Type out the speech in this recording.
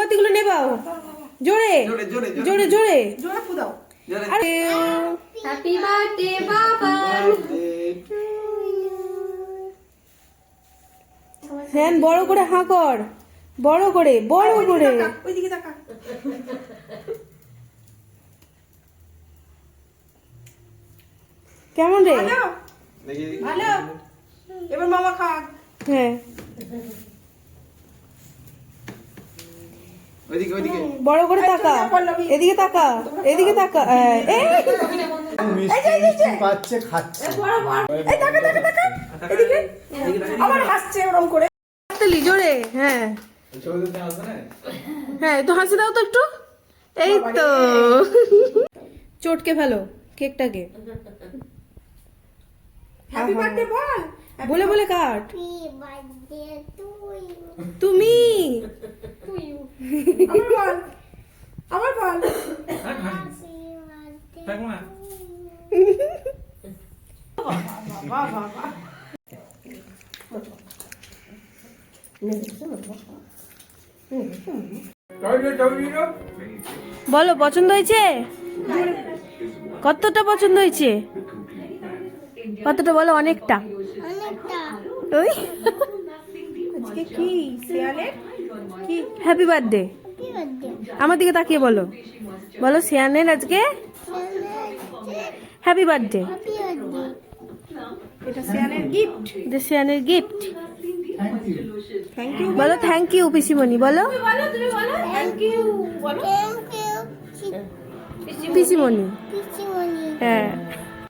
মোমবাতিগুলো নেবাও জোরে জোরে জোরে জোরে ফুদাও। আরে হ্যাপি বার্থডে বাবা। হ্যাঁ বড় করে হাঁ কর, বড় করে বড় করে। ওইদিকে তাকা। কেমন রে? ভালো ভালো। এবার মামা খাক। হ্যাঁ ওইদিকে ওইদিকে বড় করে তাকা, এদিকে তাকা, এদিকে তাকা। এই মিষ্টি মিষ্টি পাচ্ছে খাচ্ছে। এই তাকা তাকা তাকা। এদিকে আবার হাসছে ওরকম করে। হাততালি জোরে। হ্যাঁ ছবিতে আসবে না? হ্যাঁ একটু হাসি দাও তো একটু। এই তো চটকে ফেলো কেকটাকে। হ্যাপি বার্থডে বল। বলে বলে কাট। তুমি আবার বল। আবার বল। থাকবো না। বাবা বাবা। বলো পছন্দ হয়েছে? কতটা পছন্দ হয়েছে? কতটা বলো? অনেকটা। ওই আজকে কি শিয়ালের কি হ্যাপি বার্থডে? আমার দিকে তাকিয়ে বলো, বলো শিয়ানের আজকে হ্যাপি বার্থডে। এটা শিয়ালের গিফট। এটা শিয়ানের গিফট। থ্যাংক ইউ বলো থ্যাংক ইউ পিসিমণি, বলো বলো তুমি বলো থ্যাংক ইউ বলো পিসিমণি। হ্যাঁ